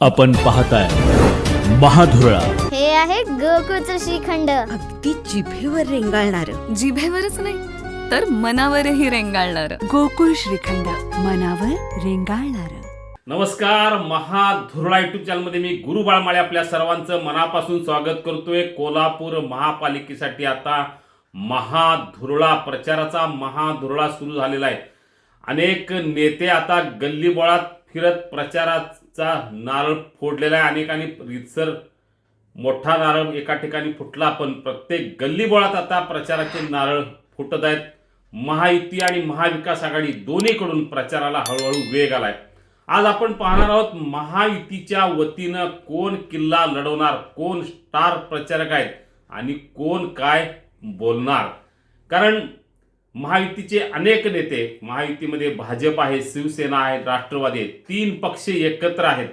आपण पाहताय महाधुरळा. हे आहे गोकुळचं श्रीखंड. अगदी जिभेवर रेंगाळणार. जिभेवरच नाही तर मनावरही रेंगाळणार गोकुळ श्रीखंड, मनावर रेंगाळणार. नमस्कार, महाधुरळा युट्यूब चॅनलमध्ये मी गुरु बाळमाळे आपल्या सर्वांचं मनापासून स्वागत करतोय. कोल्हापूर महापालिकेसाठी आता महाधुरळा प्रचाराचा महाधुरळा सुरू झालेला आहे. अनेक नेते आता गल्लीबोळात फिरत प्रचाराचा नारळ फोडलेला आहे. अनेकांनी रीतसर मोठा नारळ एका ठिकाणी फुटला, पण प्रत्येक गल्लीबोळात आता प्रचाराचे नारळ फुटत आहेत. महायुती आणि महाविकास आघाडी दोन्हीकडून प्रचाराला हळूहळू वेग आलाय. आज आपण पाहणार आहोत महायुतीच्या वतीनं कोण किल्ला लढवणार, कोण स्टार प्रचारक आहेत आणि कोण काय बोलणार. कारण महायुतीचे अनेक नेते, महायुतीमध्ये भाजप आहे, शिवसेना आहे, राष्ट्रवादी आहे, तीन पक्ष एकत्र आहेत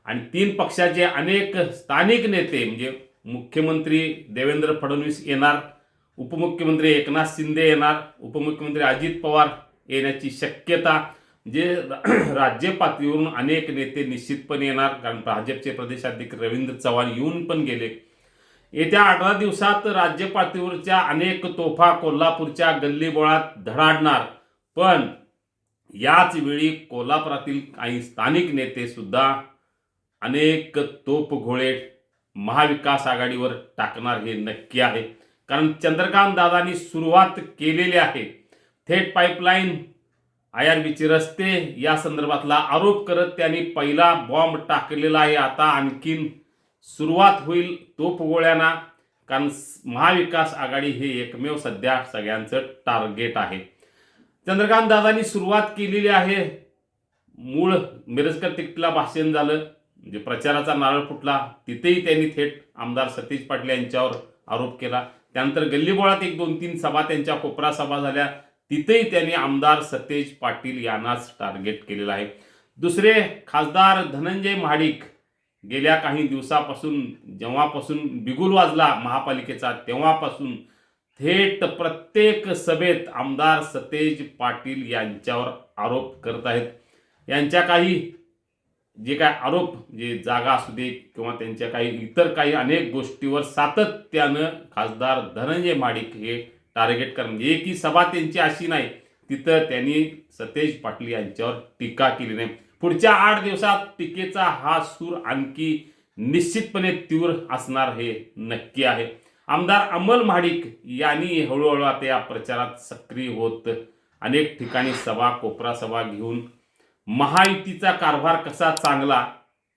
आणि तीन पक्षाचे अनेक स्थानिक नेते म्हणजे मुख्यमंत्री देवेंद्र फडणवीस येणार, उपमुख्यमंत्री एकनाथ शिंदे येणार, उपमुख्यमंत्री अजित पवार येण्याची शक्यता, जे राज्य पातळीवरून अनेक नेते निश्चितपणे येणार. कारण भाजपचे प्रदेशाध्यक्ष रवींद्र चव्हाण येऊन पण गेले. येत्या 18 दिवसात राज्य पातळीवरच्या अनेक तोफा कोल्हापूरच्या गल्लीबोळात धडाडणार. पण याच वेळी कोल्हापुरातील काही स्थानिक नेते सुद्धा अनेक तोफगोळे महाविकास आघाडीवर टाकणार हे नक्की आहे. कारण चंद्रकांत दादांनी सुरुवात केलेली आहे. थेट पाईपलाईन, IRBचे रस्ते या संदर्भातला आरोप करत त्यांनी पहिला बॉम्ब टाकलेला आहे. आता आणखीन सुरुवात होईल तोफगोळ्यांना. कारण महाविकास आघाडी हे एकमेव सध्या सगळ्यांचं टार्गेट आहे. चंद्रकांत दादांनी सुरुवात केलेली आहे. मूळ मिरजकर तिकटीला भाषण झालं, म्हणजे प्रचाराचा नारळ फुटला, तिथेही त्यांनी थेट आमदार सतीश पाटील यांच्यावर आरोप केला. त्यानंतर गल्लीबोळात 1-2-3 सभा, त्यांच्या कोपरा सभा झाल्या, तिथेही त्यांनी आमदार सतेज पाटील यांनाच टार्गेट केलेलं आहे. दुसरे खासदार धनंजय महाडिक गेल्या काही दिवसापासून, जेव्हापासून बिगुल वाजला महापालिकेचा, तेव्हापासून थेट प्रत्येक सभेत आमदार सतेज पाटील यांच्यावर आरोप करत आहेत. यांच्या काही जे काय आरोप, जे जागा असू दे किंवा त्यांच्या काही इतर काही अनेक गोष्टीवर सातत्यानं खासदार धनंजय महाडिक हे टार्गेट करणं. एकही सभा त्यांची अशी नाही तिथं त्यांनी सतेज पाटील यांच्यावर टीका केली नाही. पुढच्या 8 दिवसात टीकेचा हा सूर आणखी निश्चितपणे तीव्र असणार हे नक्की आहे. आमदार अमल महाडिक यांनी हळूहळू आता या प्रचारात सक्रिय होत अनेक ठिकाणी सभा, कोपरा सभा घेऊन महायुतीचा कारभार कसा चांगला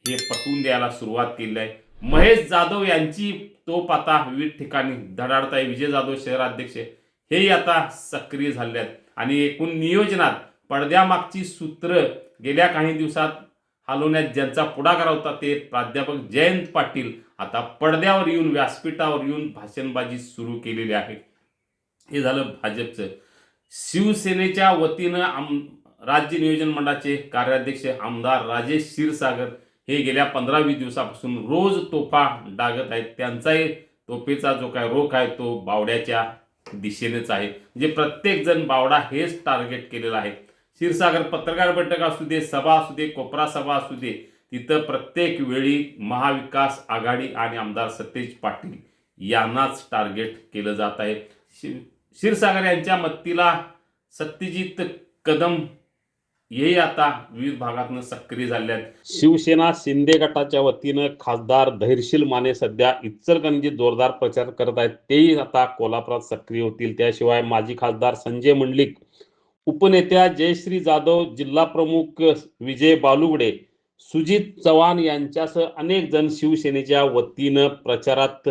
हे पटवून द्यायला सुरुवात केली आहे. महेश जाधव यांची तोप आता विविध ठिकाणी धडाडत आहे. विजय जाधव शहराध्यक्ष हेही आता सक्रिय झाले आहेत आणि एकूण नियोजनात पडद्यामागची सूत्र गेल्या काही दिवसात हलवण्यात ज्यांचा पुढाकार होता ते प्राध्यापक जयंत पाटील आता पडद्यावर येऊन, व्यासपीठावर येऊन भाषणबाजी सुरू केलेली आहे. हे झालं भाजपचं. शिवसेनेच्या वतीनं राज्य नियोजन मंडळाचे कार्याध्यक्ष आमदार राजेश क्षीरसागर हे गेल्या 15-20 दिवसापासून रोज तोफा डागत आहेत. त्यांचाही तोफेचा जो काय रोख आहे तो बावड्याच्या दिशेनेच आहे. म्हणजे प्रत्येक जण बावडा हेच टार्गेट केलेला आहे. क्षीरसागर पत्रकार बैठक असू दे, सभा असू दे, कोपरा सभा असू दे, तिथं प्रत्येक वेळी महाविकास आघाडी आणि आमदार सतेज पाटील यांनाच टार्गेट केलं जात आहे. क्षीरसागर यांच्या मदतीला सत्यजित कदम हेही आता विविध भागातून सक्रिय झाले आहेत. शिवसेना शिंदे गटाच्या वतीनं खासदार धैर्यशील माने सध्या इचलकरंजीत जोरदार प्रचार करत आहेत. तेही आता कोल्हापुरात सक्रिय होतील. त्याशिवाय माजी खासदार संजय मंडलिक, उपनेत्या जयश्री जाधव, जिल्हा प्रमुख विजय बालुगडे, सुजित चव्हाण यांच्यासह अनेक जण शिवसेनेच्या वतीनं प्रचारात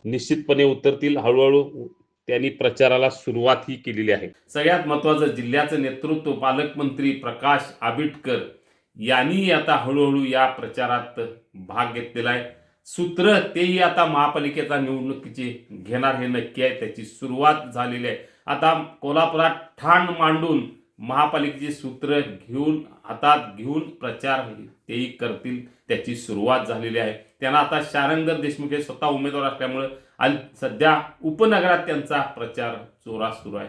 निश्चितपणे उतरतील. हळूहळू त्यांनी प्रचाराला सुरुवातही केलेली आहे. सगळ्यात महत्त्वाचं, जिल्ह्याचं नेतृत्व पालकमंत्री प्रकाश आबिटकर यांनी आता हळूहळू या प्रचारात भाग घेतलेला आहे. सूत्र तेही आता महापालिकेचा निवडणुकीचे घेणार हे नक्की आहे. त्याची सुरुवात झालेली आहे. आता कोल्हापुरात ठाण मांडून महापालिकेचे सूत्र घेऊन, हातात घेऊन प्रचार तेही करतील, त्याची सुरुवात झालेली आहे. त्यांना आता शारंगधर देशमुख हे स्वतः उमेदवार असल्यामुळे सध्या उपनगरात त्यांचा प्रचार जोरात सुरू आहे.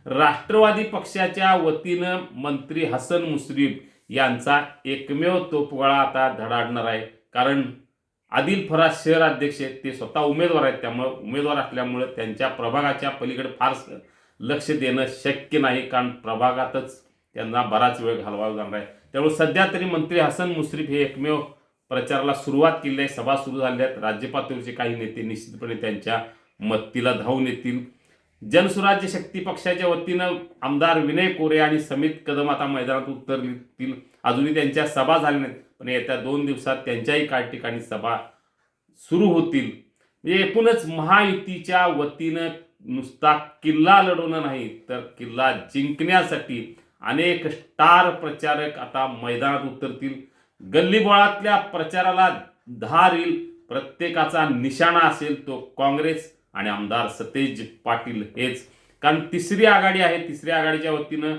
राष्ट्रवादी पक्षाच्या वतीनं मंत्री हसन मुश्रीफ यांचा एकमेव तोफगोळा आता धडाडणार आहे. कारण आदिल फराज शहर अध्यक्ष आहेत, ते स्वतः उमेदवार आहेत. त्यामुळे उमेदवार असल्यामुळे त्यांच्या प्रभागाच्या पलीकडे फारसं लक्ष देणं शक्य नाही, कारण प्रभागातच त्यांना बराच वेळ घालवावा जाणार आहे. त्यामुळे सध्या तरी मंत्री हसन मुश्रीफ हे एकमेव प्रचाराला सुरुवात केली आहे. सभा सुरू झाल्या आहेत. राज्य पातळीवरचे काही नेते निश्चितपणे त्यांच्या मदतीला धावून येतील. जनसुराज्य शक्ती पक्षाच्या वतीनं आमदार विनय कोरे आणि समित कदम आता मैदानात उतरतील. अजूनही त्यांच्या सभा झाल्या नाहीत, पण येत्या 2 दिवसात त्यांच्याही काही ठिकाणी सभा सुरू होतील. म्हणजे एकूणच महायुतीच्या वतीनं नुसता किल्ला लढवणं नाही, तर किल्ला जिंकण्यासाठी अनेक स्टार प्रचारक आता मैदानात उतरतील. गल्लीबोळातल्या प्रचाराला धार येईल. प्रत्येकाचा निशाणा असेल तो काँग्रेस आणि आमदार सतेज पाटील हेच. कारण तिसरी आघाडी आहे. तिसऱ्या आघाडीच्या वतीनं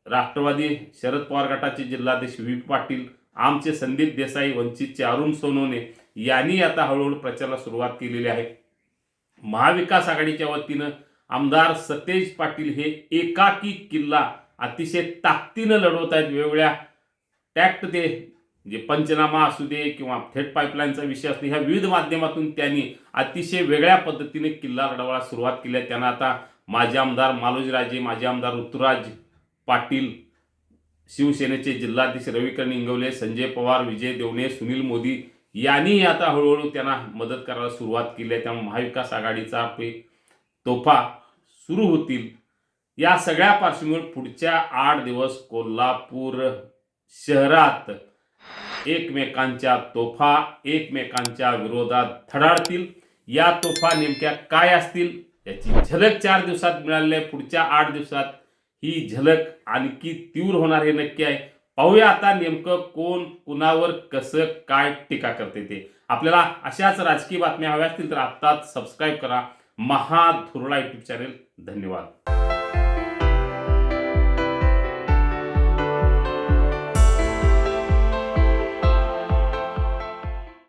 राष्ट्रवादी शरद पवार गटाचे जिल्हाध्यक्ष व्ही पाटील, आमचे संदीप देसाई, वंचितचे अरुण सोनवणे यांनी आता हळूहळू प्रचाराला सुरुवात केलेली आहे. महाविकास आघाडीच्या वतीनं आमदार सतेज पाटील हे एकाकी किल्ला अतिशय ताकदीनं लढवत आहेत. वेगवेगळ्या टॅक्ट ते जे पंचनामा असू दे किंवा थेट पाईपलाईनचा विषय असतो, ह्या विविध माध्यमातून त्यांनी अतिशय वेगळ्या पद्धतीने किल्ला लढवायला सुरुवात केली आहे. त्यांना आता माजी आमदार मालोजीराजे, माजी आमदार ऋतुराज पाटील, शिवसेनेचे जिल्हाध्यक्ष रविकिरण इंगवले, संजय पवार, विजय देवणे, सुनील मोदी यांनी आता हळूहळू त्यांना मदत करायला सुरुवात केली आहे. त्यामुळे महाविकास आघाडीचा तोफा सुरू होतील. या सगळ्या पार्श्वभूमीवर पुढच्या 8 दिवस कोल्हापूर शहरात एकमेकांच्या तोफा एकमेकांच्या विरोधात धडाडतील. या तोफा नेमक्या काय असतील याची झलक 4 दिवसात मिळाली आहे. पुढच्या 8 दिवसात ही झलक आणखी तीव्र होणार हे नक्की आहे. पाहूया आता नेमकं कोण कुणावर कसं काय टीका करते ते. आपल्याला अशाच राजकीय बातम्या हव्या असतील तर आत्ताच सबस्क्राईब करा महाधुरळा यूट्यूब चॅनेल. धन्यवाद.